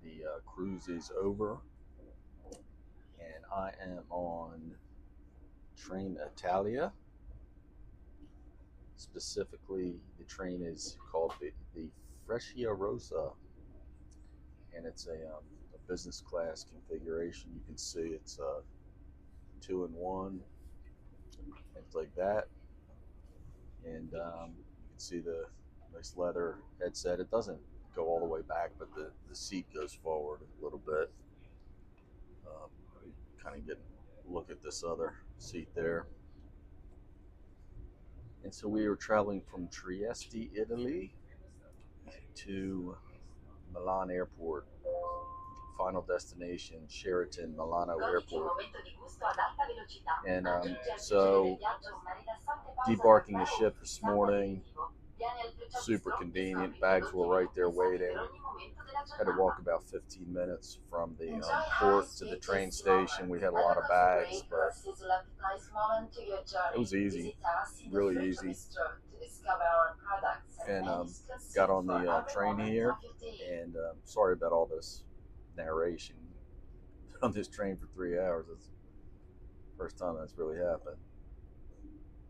The cruise is over, and I am on train Italia. Specifically, the train is called the Freccia Rosa, and it's a business class configuration. You can see it's 2-in-1, things like that. And you can see the nice leather headset. It doesn't go all the way back, but the seat goes forward a little bit. Kind of get look at this other seat there. And so we were traveling from Trieste, Italy, to Milan Airport. Final destination, Sheraton, Milano Airport. And so debarking the ship this morning, super convenient. Bags were right there waiting. Had to walk about 15 minutes from the port to the train station. We had a lot of bags, but it was easy, really easy. And got on the train here, and sorry about all this narration. On this train for 3 hours. It's the first time that's really happened.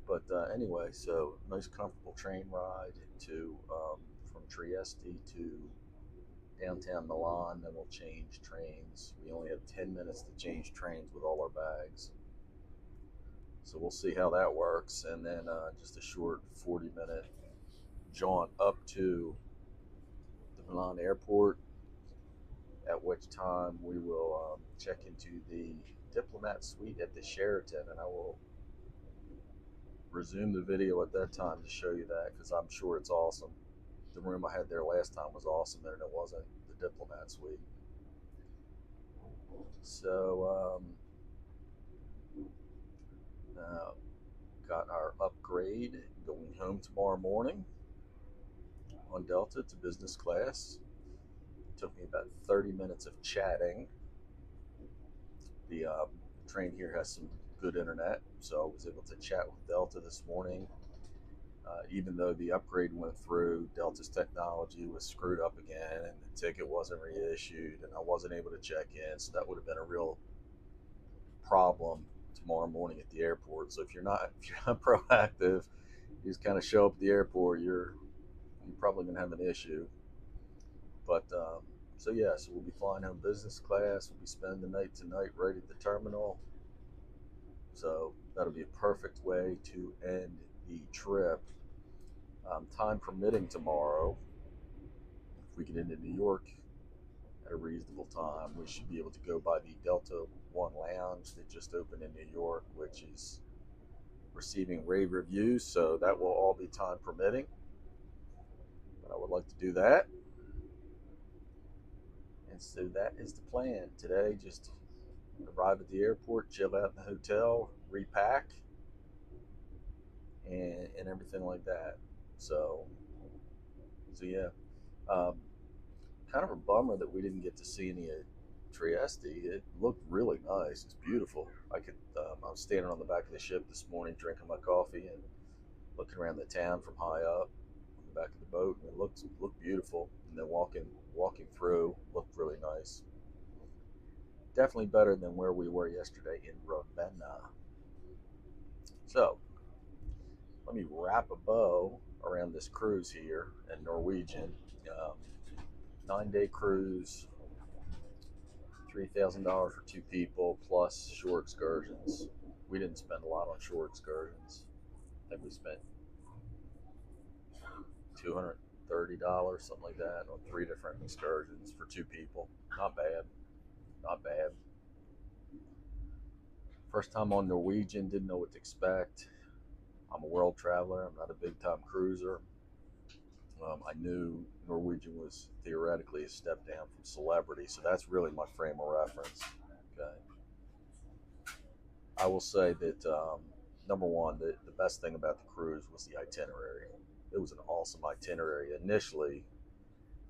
But anyway, so nice comfortable train ride to from Trieste to downtown Milan. Then we'll change trains. We only have 10 minutes to change trains with all our bags. So we'll see how that works. And then just a short 40-minute jaunt up to the Milan airport, at which time we will check into the Diplomat suite at the Sheraton, and I will resume the video at that time to show you that, because I'm sure it's awesome. The room I had there last time was awesome, and it wasn't the Diplomat suite. So got our upgrade going home tomorrow morning on Delta to business class. Took me about 30 minutes of chatting. The train here has some good internet, so I was able to chat with Delta this morning. Even though the upgrade went through, Delta's technology was screwed up again, and the ticket wasn't reissued, and I wasn't able to check in, so that would have been a real problem tomorrow morning at the airport. So if you're not proactive, you just kind of show up at the airport, you're probably going to have an issue. But so we'll be flying home business class. We'll be spending the night tonight right at the terminal. So that'll be a perfect way to end the trip. Time permitting tomorrow, if we get into New York at a reasonable time, we should be able to go by the Delta One Lounge that just opened in New York, which is receiving rave reviews. So that will all be time permitting. But I would like to do that. And so that is the plan today. Just arrive at the airport, chill out in the hotel, repack, and everything like that. So yeah, kind of a bummer that we didn't get to see any of Trieste. It looked really nice. It's beautiful. I was standing on the back of the ship this morning, drinking my coffee and looking around the town from high up on the back of the boat, and it looked beautiful. And then walking through looked really nice. Definitely better than where we were yesterday in Ravenna. So let me wrap a bow around this cruise here at Norwegian. 9-day cruise, $3,000 for 2 people plus shore excursions. We didn't spend a lot on shore excursions. I think we spent $230, something like that, on 3 different excursions for 2 people. Not bad. First time on Norwegian, didn't know what to expect. I'm a world traveler. I'm not a big time cruiser. I knew Norwegian was theoretically a step down from Celebrity, so that's really my frame of reference. Okay. I will say that number one, the best thing about the cruise was the itinerary. It was an awesome itinerary initially,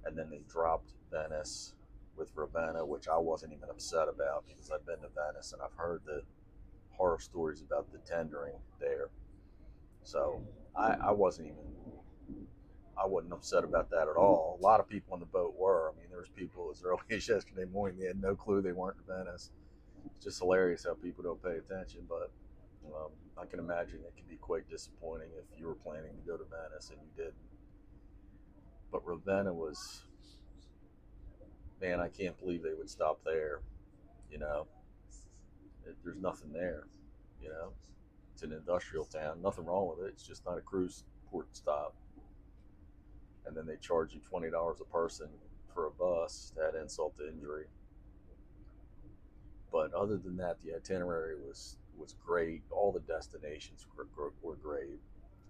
and then they dropped Venice with Ravenna, which I wasn't even upset about because I've been to Venice and I've heard the horror stories about the tendering there. So I wasn't even I wasn't upset about that at all. A lot of people on the boat were. I mean, there was people as early as yesterday morning. They had no clue they weren't in Venice. It's just hilarious how people don't pay attention. But I can imagine it can be quite disappointing if you were planning to go to Venice and you didn't. But Ravenna was, man, I can't believe they would stop there. You know, there's nothing there. You know, it's an industrial town. Nothing wrong with it. It's just not a cruise port stop. And then they charge you $20 a person for a bus to add insult to injury. But other than that, the itinerary was great. All the destinations were great.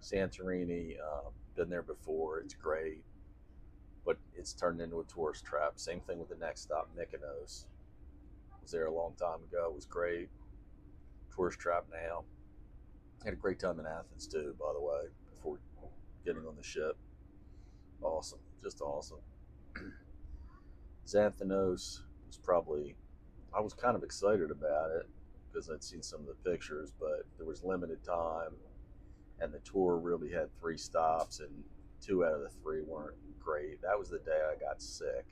Santorini, been there before. It's great, but it's turned into a tourist trap. Same thing with the next stop, Mykonos. Was there a long time ago. It was great. Tourist trap now. Had a great time in Athens too, by the way, before getting on the ship. Awesome, just awesome. Zakynthos was probably, I was kind of excited about it because I'd seen some of the pictures, but there was limited time, and the tour really had 3 stops, and 2 out of the 3 weren't great. That was the day I got sick,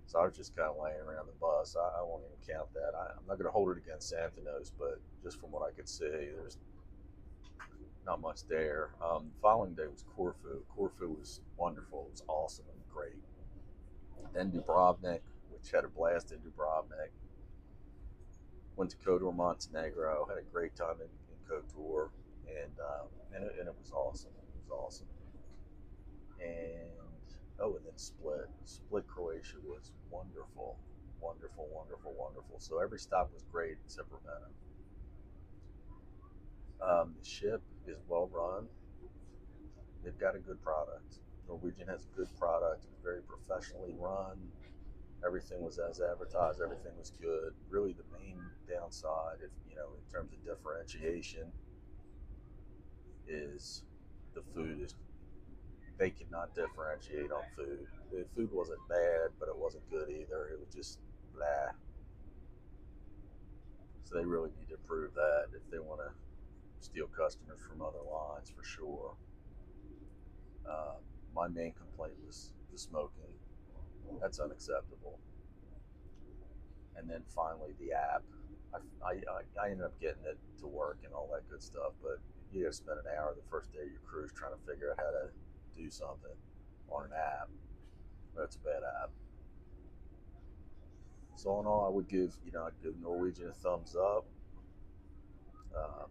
so I was just kind of laying around the bus. I won't even count that. I'm not going to hold it against Santorini, but just from what I could see, there's not much there. The following day was Corfu. Corfu was wonderful. It was awesome and great. Then Dubrovnik, which had a blast in Dubrovnik. Went to Kotor, Montenegro. Had a great time in Kotor, and it was awesome. It was awesome. And then Split, Croatia was wonderful, wonderful, wonderful, wonderful. So every stop was great except Ravenna. The ship is well run. They've got a good product. Norwegian has a good product. It was very professionally run. Everything was as advertised. Everything was good. Really, the main downside, if in terms of differentiation, is the food is. They could not differentiate on food. The food wasn't bad, but it wasn't good either. It was just blah. So they really need to improve that if they want to steal customers from other lines for sure. Uh, my main complaint was the smoking. That's unacceptable. And then finally, the app. I ended up getting it to work and all that good stuff, but you got to spend an hour the first day of your cruise trying to figure out how to do something on an app. That's a bad app. So all in all, I'd give Norwegian a thumbs up. Um,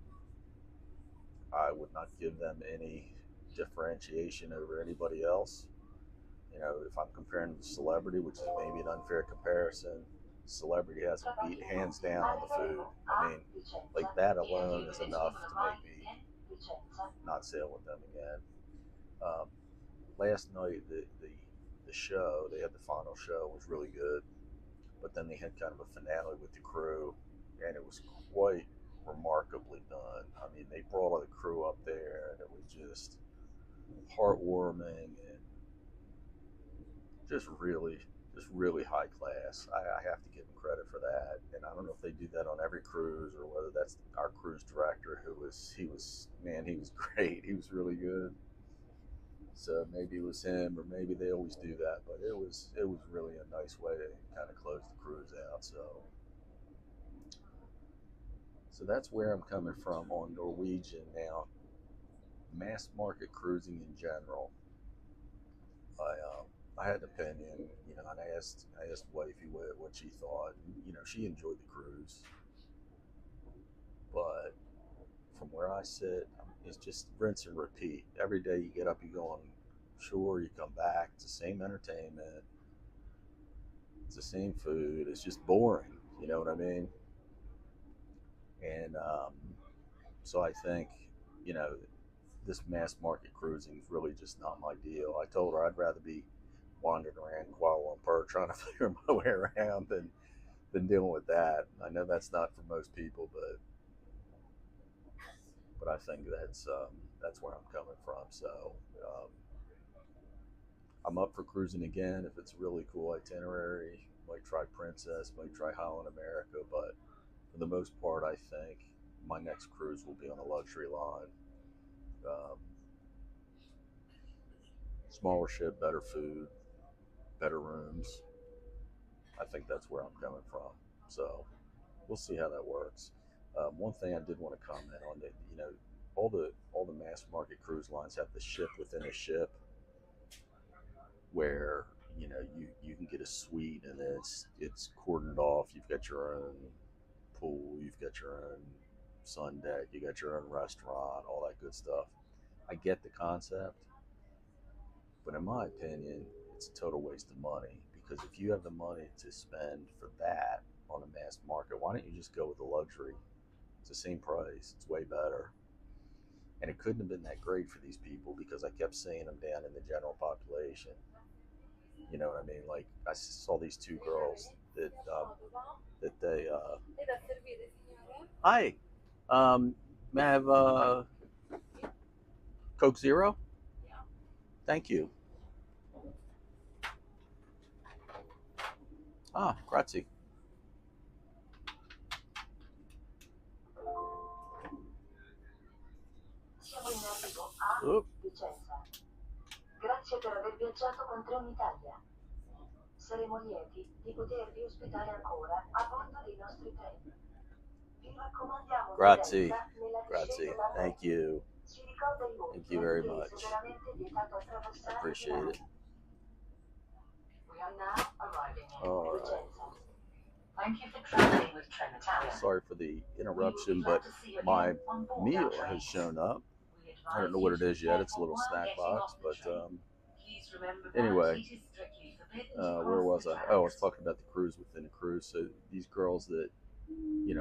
I would not give them any differentiation over anybody else. If I'm comparing them to Celebrity, which is maybe an unfair comparison, Celebrity has them beat hands down on the food. I mean, like that alone is enough to make me not sail with them again. Um, Last night, the show, they had the final show, was really good, but then they had kind of a finale with the crew, and it was quite remarkably done. I mean, they brought all the crew up there, and it was just heartwarming and just really high class. I have to give them credit for that, and I don't know if they do that on every cruise or whether that's our cruise director he was great. He was really good. So maybe it was him, or maybe they always do that. But it was really a nice way to kind of close the cruise out. So that's where I'm coming from on Norwegian now. Mass market cruising in general. I had an opinion, and I asked wifey what she thought. She enjoyed the cruise, but from where I sit, it's just rinse and repeat. Every day you get up, you go on shore, you come back, it's the same entertainment, it's the same food. It's just boring. You know what I mean? And so I think, you know, this mass market cruising is really just not my deal. I told her I'd rather be wandering around Kuala Lumpur trying to figure my way around than dealing with that. I know that's not for most people, but I think that's where I'm coming from. So um, I'm up for cruising again if it's a really cool itinerary. Might try Princess, might try Holland America, but for the most part, I think my next cruise will be on a luxury line. Um, Smaller ship, better food, better rooms. I think that's where I'm coming from. So we'll see how that works. One thing I did want to comment on that, all the mass market cruise lines have the ship within a ship, where you can get a suite and it's cordoned off. You've got your own pool, you've got your own sun deck, you got your own restaurant, all that good stuff. I get the concept, but in my opinion, it's a total waste of money, because if you have the money to spend for that on a mass market, why don't you just go with the luxury? It's the same price, it's way better. And it couldn't have been that great for these people, because I kept seeing them down in the general population. You know what I mean? Like, I saw these two girls that they. Hi, may I have Coke Zero? Thank you. Ah, grazie. Siamo in arrivo a Vicenza. Grazie per aver viaggiato con Trenitalia. Saremo lieti di potervi ospitare ancora a bordo dei nostri treni. Vi raccomandiamo Grazie. nella Grazie. discesa da Thank you. Si ricorda inoltre Thank you very che è much. severamente vietato I attraversare appreciate it. We are now arriving in All right. Vicenza. Thank you for traveling with Trenitalia. Sorry for the interruption, but my meal has shown up. I don't know what it is yet. It's a little snack box, but anyway, where was I? Oh, I was talking about the cruise within a cruise. So these girls that,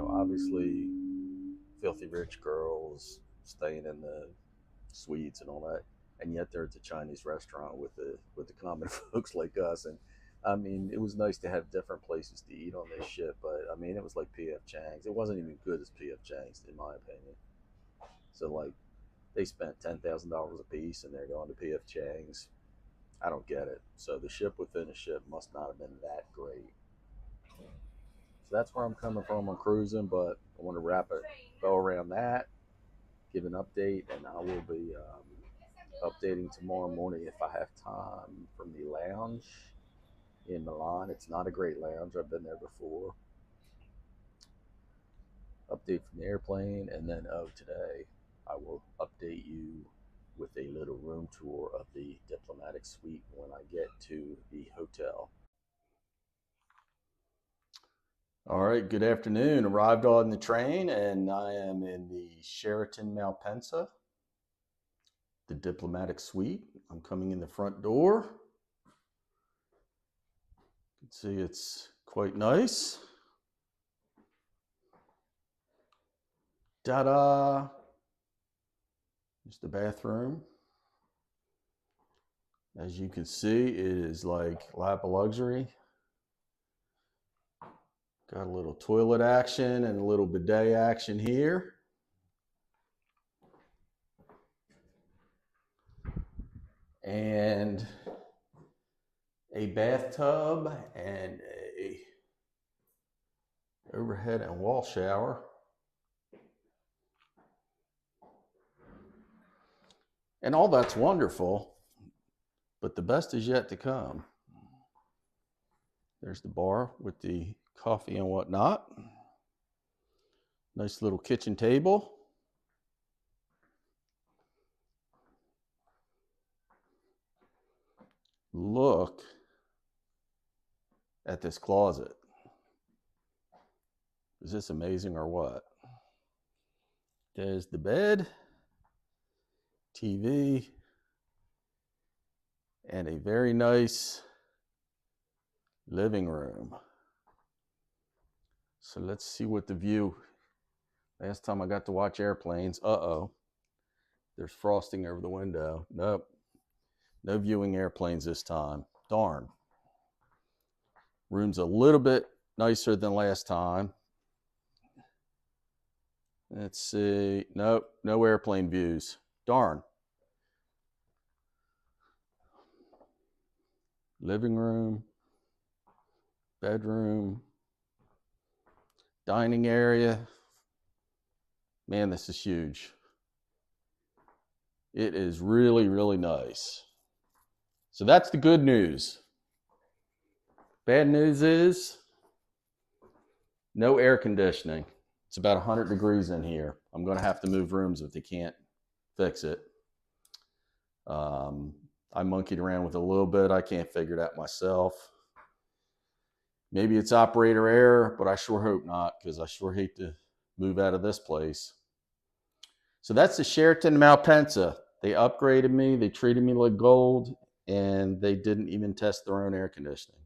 obviously filthy rich girls staying in the suites and all that, and yet they're at the Chinese restaurant with the common folks like us. And I mean, it was nice to have different places to eat on this ship, but I mean, it was like PF Chang's. It wasn't even good as PF Chang's, in my opinion. So like, they spent $10,000 a piece and they're going to PF Chang's. I don't get it. So the ship within a ship must not have been that great. So that's where I'm coming from on cruising, but I want to wrap it bow around that, give an update, and I will be updating tomorrow morning if I have time from the lounge in Milan. It's not a great lounge. I've been there before. Update from the airplane, and then today I will update you with a little room tour of the diplomatic suite when I get to the hotel. All right, good afternoon. Arrived on the train, and I am in the Sheraton Malpensa, the diplomatic suite. I'm coming in the front door. You can see it's quite nice. Ta-da! There's the bathroom. As you can see, it is like lap of luxury. Got a little toilet action and a little bidet action here. And a bathtub and a overhead and wall shower. And all that's wonderful, but the best is yet to come. There's the bar with the coffee and whatnot. Nice little kitchen table. Look at this closet. Is this amazing or what? There's the bed, TV, and a very nice living room. So let's see what the view. Last time I got to watch airplanes, there's frosting over the window. Nope, no viewing airplanes this time. Darn. Room's a little bit nicer than last time. Let's see. Nope, no airplane views. Darn. Living room, bedroom, dining area. Man, this is huge. It is really, really nice. So that's the good news. Bad news is no air conditioning. It's about 100 degrees in here. I'm going to have to move rooms if they can't fix it. I monkeyed around with it a little bit. I can't figure it out myself. Maybe it's operator error, but I sure hope not, because I sure hate to move out of this place. So that's the Sheraton Malpensa. They upgraded me. They treated me like gold, and they didn't even test their own air conditioning.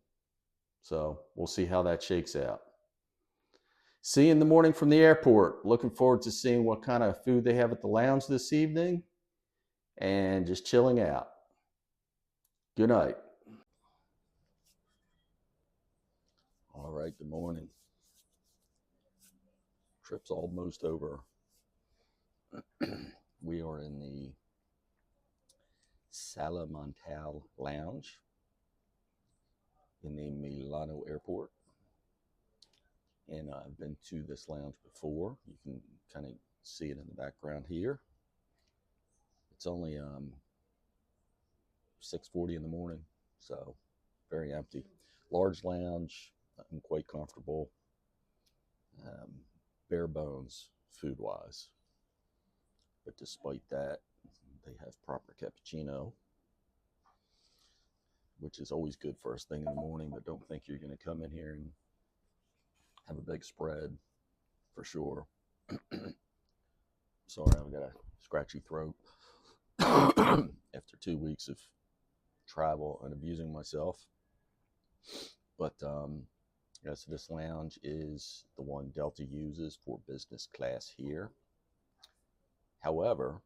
So we'll see how that shakes out. See you in the morning from the airport. Looking forward to seeing what kind of food they have at the lounge this evening, and just chilling out. Good night. All right, good morning. Trip's almost over. We are in the Sala Montale lounge in the Milano airport. And I've been to this lounge before. You can kind of see it in the background here. It's only 6:40 in the morning, so very empty. Large lounge. I'm quite comfortable. Bare bones food-wise. But despite that, they have proper cappuccino, which is always good first thing in the morning, but don't think you're going to come in here and have a big spread for sure. Sorry, I've got a scratchy throat after 2 weeks of travel and abusing myself. But yeah, so this lounge is the one Delta uses for business class here. However,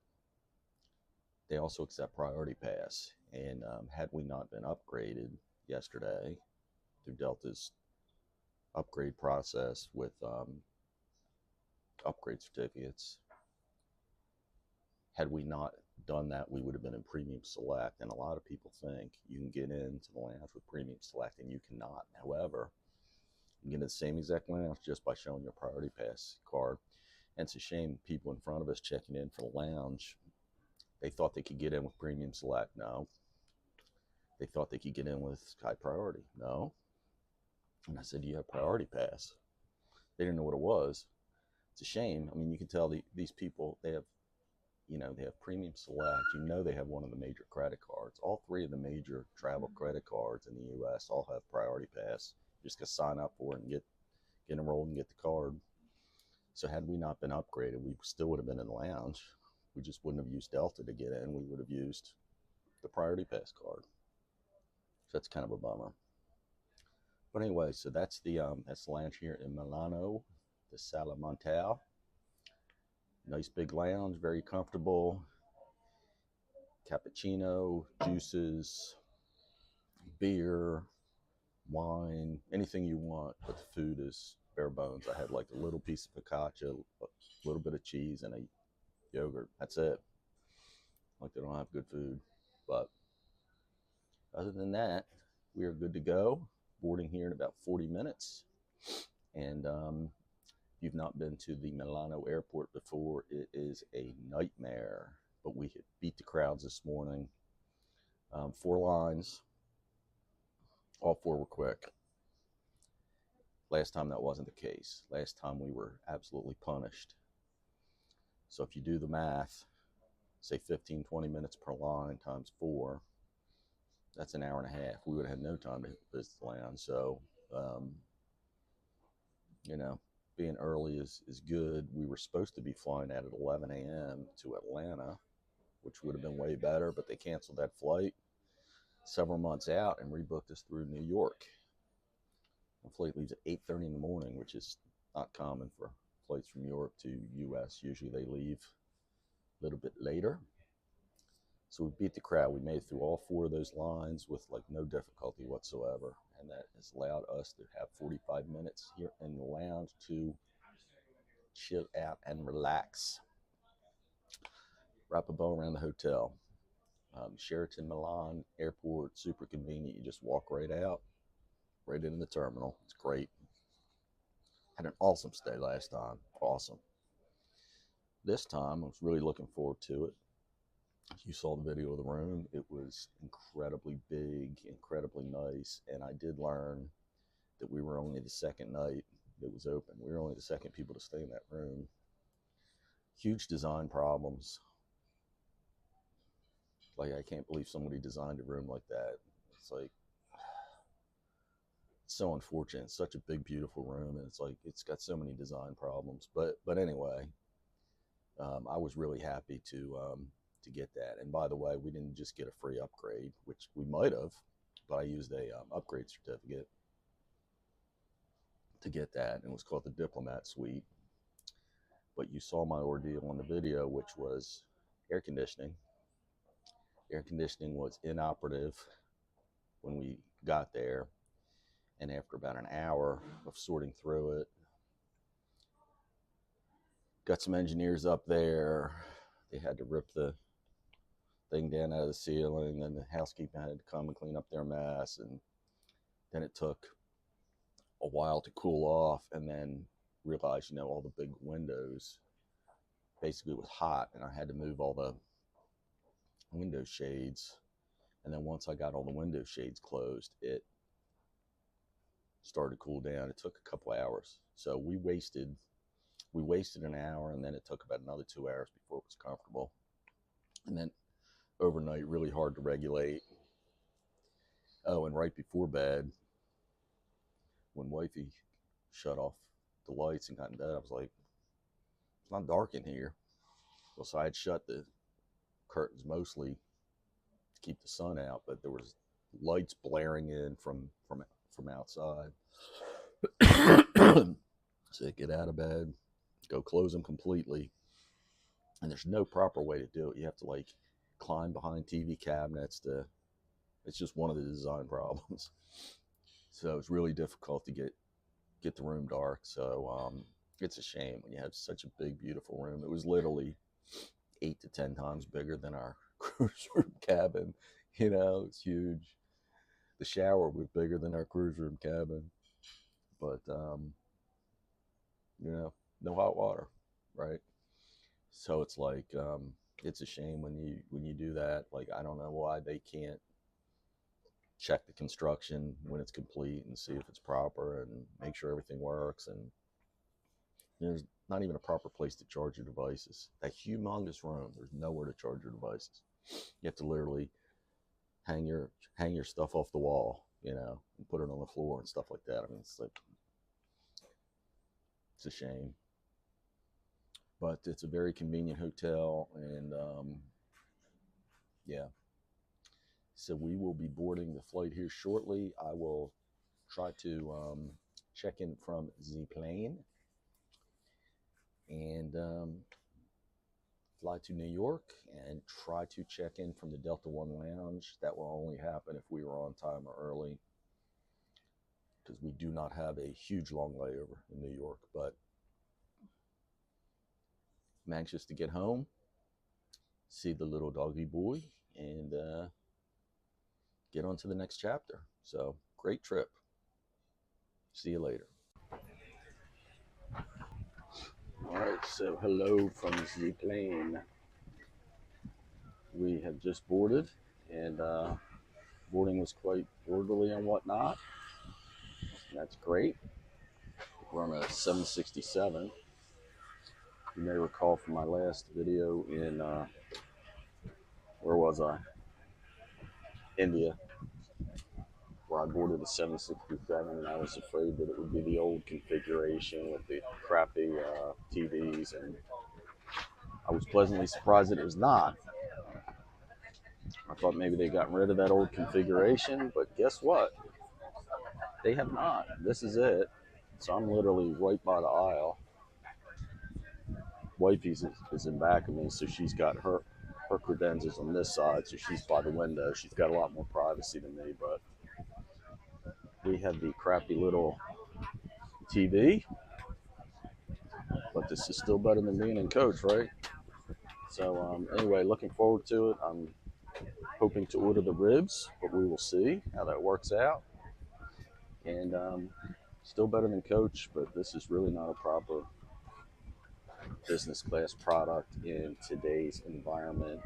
they also accept priority pass. And had we not been upgraded yesterday through Delta's upgrade process with upgrade certificates, had we not done that, we would have been in Premium Select. And a lot of people think you can get into the lounge with Premium Select, and you cannot. However, you can get the same exact lounge just by showing your Priority Pass card. And it's a shame people in front of us checking in for the lounge, they thought they could get in with Premium Select. No. They thought they could get in with Sky Priority. No. And I said, do you have Priority Pass? They didn't know what it was. It's a shame. I mean, you can tell these people, they have Premium Select. They have one of the major credit cards. All three of the major travel credit cards in the U.S. all have Priority Pass. You just got to sign up for it and get enrolled and get the card. So had we not been upgraded, we still would have been in the lounge. We just wouldn't have used Delta to get in. We would have used the Priority Pass card. So that's kind of a bummer. But anyway, so that's the lounge here in Milano, the Sala Montale. Nice big lounge, very comfortable. Cappuccino, juices, beer, wine, anything you want, but the food is bare bones. I had like a little piece of focaccia, a little bit of cheese, and a yogurt. That's it. Like, they don't have good food. But other than that, we are good to go. Boarding here in about 40 minutes. And if you've not been to the Milano airport before, it is a nightmare. But we had beat the crowds this morning. 4 lines. All 4 were quick. Last time that wasn't the case. Last time we were absolutely punished. So if you do the math, say 15, 20 minutes per line times 4, that's an hour and a half. We would have had no time to visit the lounge. So, being early is good. We were supposed to be flying out at 11 a.m. to Atlanta, which would have been way better, but they canceled that flight several months out and rebooked us through New York. The flight leaves at 8:30 in the morning, which is not common for flights from Europe to U.S. Usually they leave a little bit later. So we beat the crowd. We made it through all 4 of those lines with like no difficulty whatsoever. And that has allowed us to have 45 minutes here in the lounge to chill out and relax. Wrap a bow around the hotel. Sheraton Milan airport, super convenient. You just walk right out, right into the terminal. It's great. Had an awesome stay last time. Awesome. This time, I was really looking forward to it. You saw the video of the room. It was incredibly big, incredibly nice, and I did learn that we were only the second night that was open. We were only the second people to stay in that room. Huge design problems. Like, I can't believe somebody designed a room like that. It's like, it's so unfortunate. It's such a big, beautiful room, and it's like, it's got so many design problems. But anyway, I was really happy to get that. And by the way, we didn't just get a free upgrade, which we might have, but I used a upgrade certificate to get that, and it was called the Diplomat Suite. But you saw my ordeal on the video, which was air conditioning. Air conditioning was inoperative when we got there, and after about an hour of sorting through it, got some engineers up there. They had to rip the thing down out of the ceiling, and the housekeeping had to come and clean up their mess, and then it took a while to cool off, and then realized, all the big windows basically was hot, and I had to move all the window shades. And then once I got all the window shades closed, it started to cool down. It took a couple hours, so we wasted an hour, and then it took about another 2 hours before it was comfortable. And then overnight, really hard to regulate. Oh, and right before bed, when wifey shut off the lights and got in bed, I was like, it's not dark in here. Well, so I had shut the curtains mostly to keep the sun out, but there was lights blaring in from outside. So I get out of bed, go close them completely, and there's no proper way to do it. You have to like climb behind TV cabinets it's just one of the design problems. So it's really difficult to get the room dark. So it's a shame when you have such a big, beautiful room. It was literally 8 to 10 times bigger than our cruise room cabin. It's huge. The shower was bigger than our cruise room cabin, but no hot water, right? So it's like, it's a shame when you do that. Like, I don't know why they can't check the construction when it's complete and see if it's proper and make sure everything works. And there's not even a proper place to charge your devices. That humongous room, there's nowhere to charge your devices. You have to literally hang your stuff off the wall, and put it on the floor and stuff like that. I mean, it's a shame. But it's a very convenient hotel, and yeah. So we will be boarding the flight here shortly. I will try to check in from the plane and fly to New York and try to check in from the Delta One Lounge. That will only happen if we were on time or early, because we do not have a huge long layover in New York. But I'm anxious to get home, see the little doggy boy, and get on to the next chapter. So, great trip. See you later. All right, so hello from the plane. We have just boarded, and boarding was quite orderly and whatnot. That's great. We're on a 767. You may recall from my last video in, where was I? India, where I boarded the 767, and I was afraid that it would be the old configuration with the crappy TVs, and I was pleasantly surprised that it was not. I thought maybe they got rid of that old configuration, but guess what? They have not. This is it. So I'm literally right by the aisle. Wifey is in back of me, so she's got her credentials on this side, so she's by the window. She's got a lot more privacy than me, but we have the crappy little TV, but this is still better than being in coach, right? So anyway, looking forward to it. I'm hoping to order the ribs, but we will see how that works out. And still better than coach, but this is really not a proper business class product in today's environment.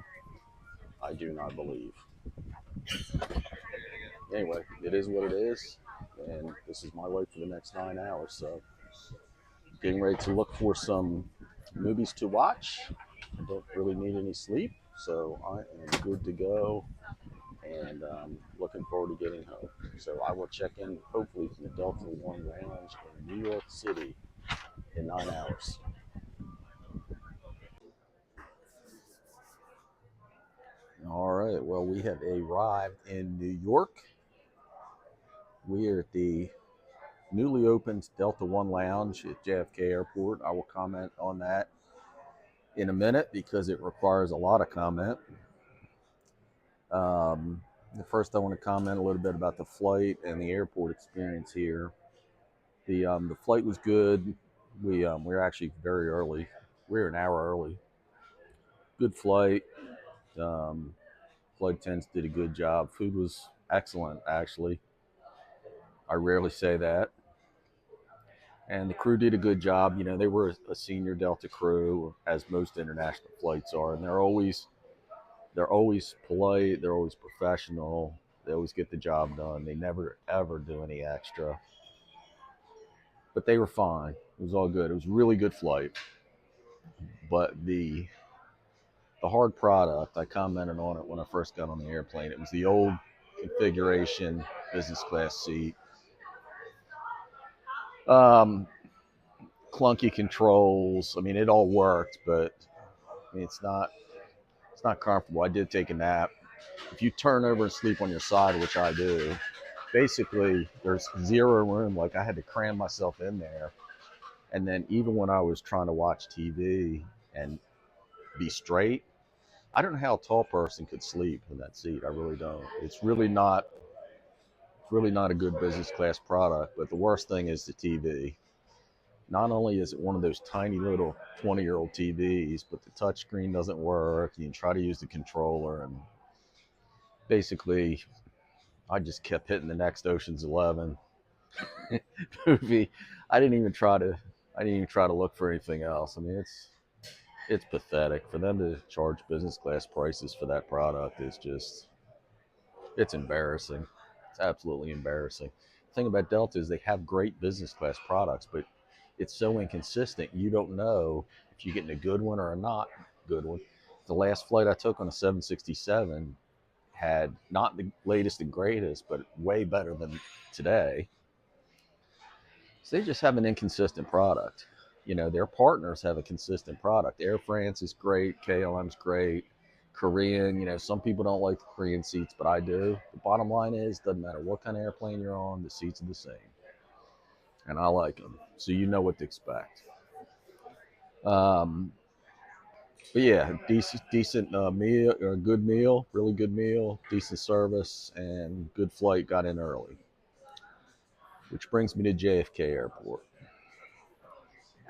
I do not believe. Anyway, it is what it is, and this is my life for the next 9 hours. So, getting ready to look for some movies to watch. I don't really need any sleep, so I am good to go, and looking forward to getting home. So I will check in hopefully from the Delta One Lounge in New York City in 9 hours. All right. Well, we have arrived in New York. We are at the newly opened Delta One Lounge at JFK Airport. I will comment on that in a minute because it requires a lot of comment. The first, I want to comment a little bit about the flight and the airport experience here. The flight was good. We were actually very early. We were an hour early. Good flight. Um, Flight attendants did a good job. Food was excellent, actually. I rarely say that. And the crew did a good job. You know, they were a senior Delta crew, as most international flights are, and they're always polite. They're always professional. They always get the job done. They never ever do any extra. But they were fine. It was all good. It was a really good flight. But the hard product, I commented on it when I first got on the airplane. It was the old configuration business class seat. Um, Clunky controls. I mean, it all worked, but I mean, it's not comfortable. I did take a nap. If you turn over and sleep on your side, which I do, basically there's zero room. Like, I had to cram myself in there. And then even when I was trying to watch TV and be straight, I don't know how a tall person could sleep in that seat. I really don't. It's really not a good business class product. But the worst thing is the TV. Not only is it one of those tiny little 20-year-old TVs, but the touchscreen doesn't work. You can try to use the controller, and basically, I just kept hitting the next Ocean's 11 movie. I didn't even try to look for anything else. I mean, it's pathetic for them to charge business class prices for that product. It's embarrassing. It's absolutely embarrassing. The thing about Delta is they have great business class products, but it's so inconsistent. You don't know if you're getting a good one or a not good one. The last flight I took on a 767 had not the latest and greatest, but way better than today. So they just have an inconsistent product. You know, their partners have a consistent product. Air France is great, KLM's great, Korean, you know, some people don't like the Korean seats, but I do. The bottom line is, doesn't matter what kind of airplane you're on, the seats are the same. And I like them. So you know what to expect. Um, but yeah, decent meal, or good meal, really good meal, decent service, and good flight. Got in early, which brings me to JFK Airport.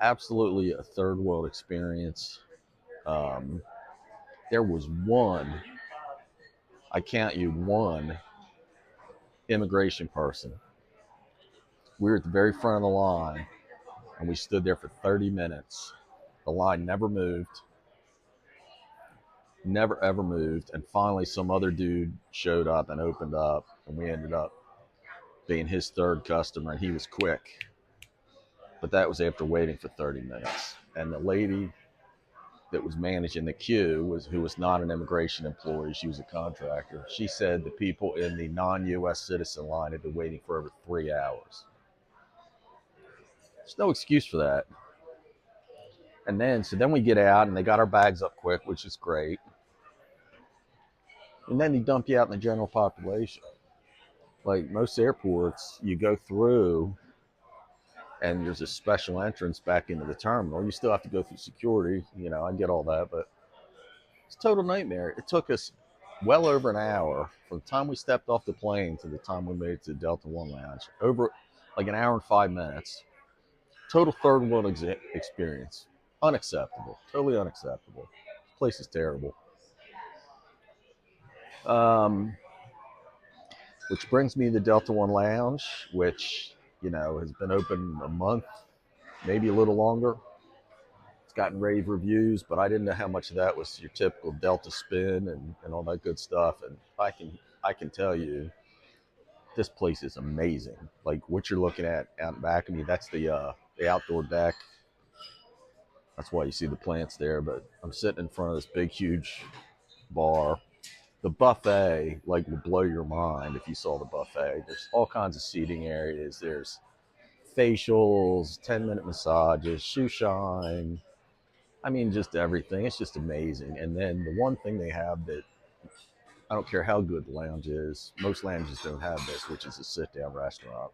Absolutely a third world experience. Um, there was I count you, one immigration person. We were at the very front of the line, and we stood there for 30 minutes. The line never ever moved, and finally some other dude showed up and opened up, and we ended up being his third customer, and he was quick. But that was after waiting for 30 minutes. And the lady that was managing the queue who was not an immigration employee, she was a contractor. She said the people in the non-US citizen line had been waiting for over 3 hours. There's no excuse for that. And then we get out, and they got our bags up quick, which is great. And then they dump you out in the general population. Like most airports, you go through and there's a special entrance back into the terminal. You still have to go through security. You know, I get all that, but it's a total nightmare. It took us well over an hour from the time we stepped off the plane to the time we made it to the Delta One Lounge. Over like an hour and 5 minutes. Total third world experience. Unacceptable. Totally unacceptable. This place is terrible. Um, which brings me to the Delta One Lounge, which, you know, has been open a month, maybe a little longer. gotten rave reviews, but I didn't know how much of that was your typical Delta spin and all that good stuff. And I can tell you, this place is amazing. Like what you're looking at out back of me, that's the outdoor deck. That's why you see the plants there. But I'm sitting in front of this big, huge bar. The buffet, like, will blow your mind if you saw the buffet. There's all kinds of seating areas. There's facials, 10-minute massages, shoe shine. I mean, just everything. It's just amazing. And then the one thing they have that I don't care how good the lounge is, most lounges don't have this, which is a sit down restaurant.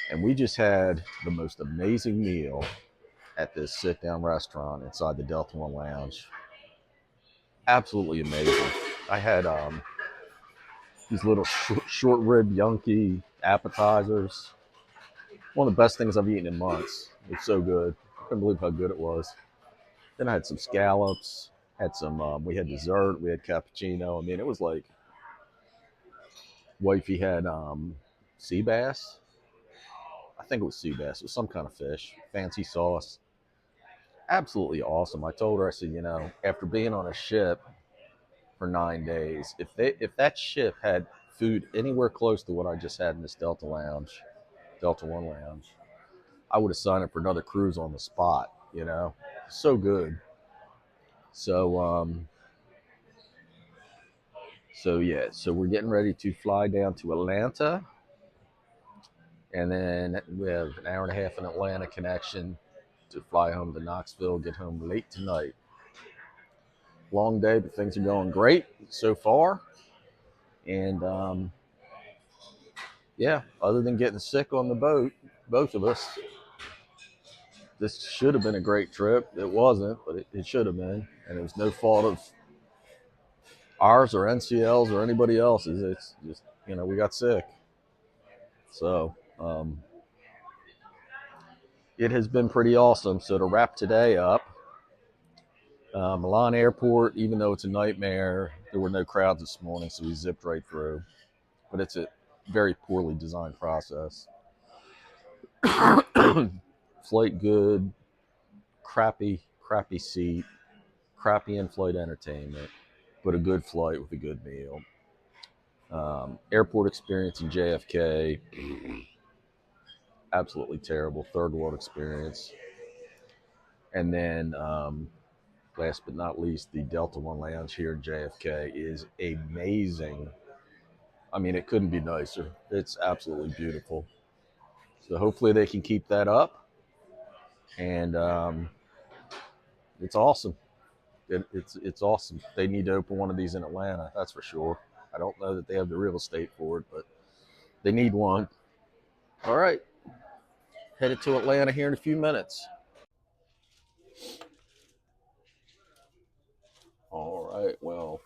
And we just had the most amazing meal at this sit down restaurant inside the Delta One Lounge. Absolutely amazing. I had these little short rib Yankee appetizers. One of the best things I've eaten in months. It's so good. I couldn't believe how good it was. Then I had some scallops. Had some. We had dessert. We had cappuccino. I mean, it was like wifey had sea bass. I think it was sea bass. It was some kind of fish. Fancy sauce. Absolutely awesome. I told her, I said, after being on a ship for 9 days, if that ship had food anywhere close to what I just had in this Delta Lounge, Delta One Lounge, I would have signed up for another cruise on the spot. So good. So yeah, so we're getting ready to fly down to Atlanta, and then we have an hour and a half in Atlanta connection to fly home to Knoxville. Get home late tonight. Long day, but things are going great so far. And yeah, other than getting sick on the boat, both of us, this should have been a great trip. It wasn't, but it should have been, and it was no fault of ours or NCL's or anybody else's. It's just we got sick. So it has been pretty awesome. So to wrap today up, Milan Airport, even though it's a nightmare, there were no crowds this morning, so we zipped right through. But it's a very poorly designed process. Flight good, crappy seat, crappy in-flight entertainment, but a good flight with a good meal. Airport experience in JFK, absolutely terrible. Third world experience. And then last but not least, the Delta One Lounge here in JFK is amazing. I mean, it couldn't be nicer. It's absolutely beautiful. So hopefully they can keep that up, and it's awesome. It's awesome. They need to open one of these in Atlanta. That's for sure. I don't know that they have the real estate for it, but they need one. All right, headed to Atlanta here in a few minutes. All right, well,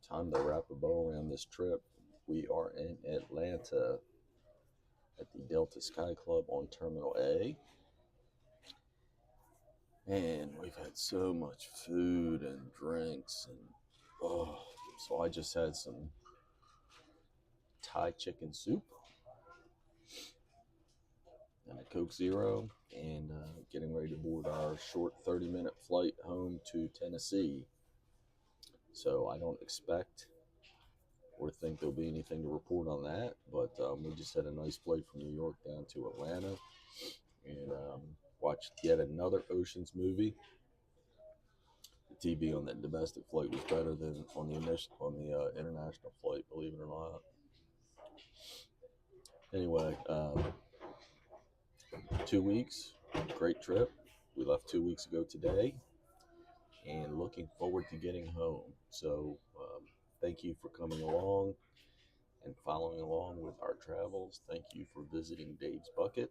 time to wrap a bow around this trip. We are in Atlanta at the Delta Skyclub on Terminal A. And we've had so much food and drinks, and so I just had some Thai chicken soup and a Coke Zero, and getting ready to board our short 30-minute flight home to Tennessee. So I don't expect or think there'll be anything to report on that, but we just had a nice flight from New York down to Atlanta, and watched yet another Ocean's movie. The TV on that domestic flight was better than on the international flight, believe it or not. Anyway, 2 weeks, great trip. We left 2 weeks ago today, and looking forward to getting home. So thank you for coming along and following along with our travels. Thank you for visiting Dave's Bucket.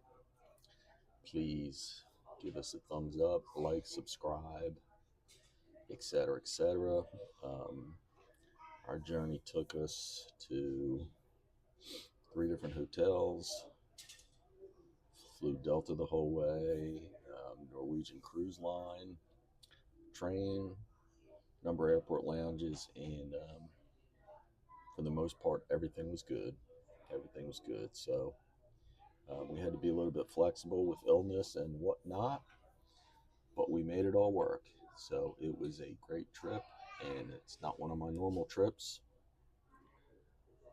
Please give us a thumbs up, like, subscribe, etc., etc. Our journey took us to 3 different hotels, flew Delta the whole way, Norwegian Cruise Line, train, number of airport lounges, and for the most part, everything was good. Everything was good. So We had to be a little bit flexible with illness and whatnot, but we made it all work. So it was a great trip, and it's not one of my normal trips,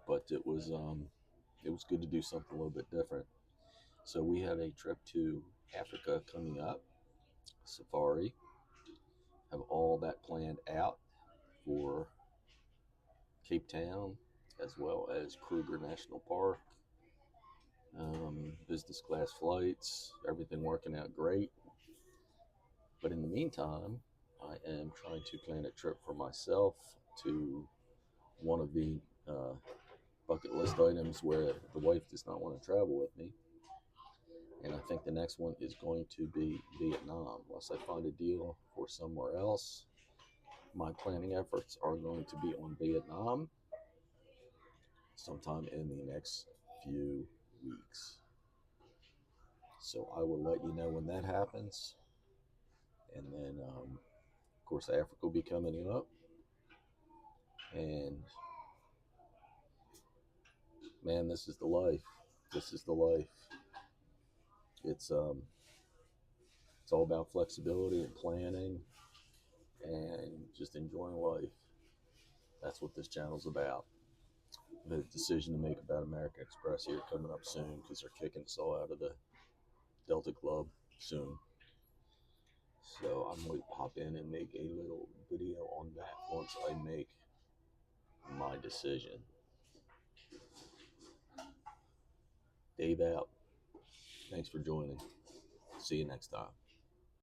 but it was good to do something a little bit different. So we have a trip to Africa coming up, safari. Have all that planned out for Cape Town, as well as Kruger National Park. Business class flights, everything working out great. But in the meantime, I am trying to plan a trip for myself to one of the bucket list items where the wife does not want to travel with me. And I think the next one is going to be Vietnam. Unless I find a deal for somewhere else, my planning efforts are going to be on Vietnam sometime in the next few weeks. So I will let you know when that happens. And then, of course, Africa will be coming up. And man, this is the life. This is the life. It's it's all about flexibility and planning and just enjoying life. That's what this channel's about. The decision to make about American Express here coming up soon because they're kicking us all out of the Delta Club soon. So I'm going to pop in and make a little video on that once I make my decision. Dave out. Thanks for joining. See you next time.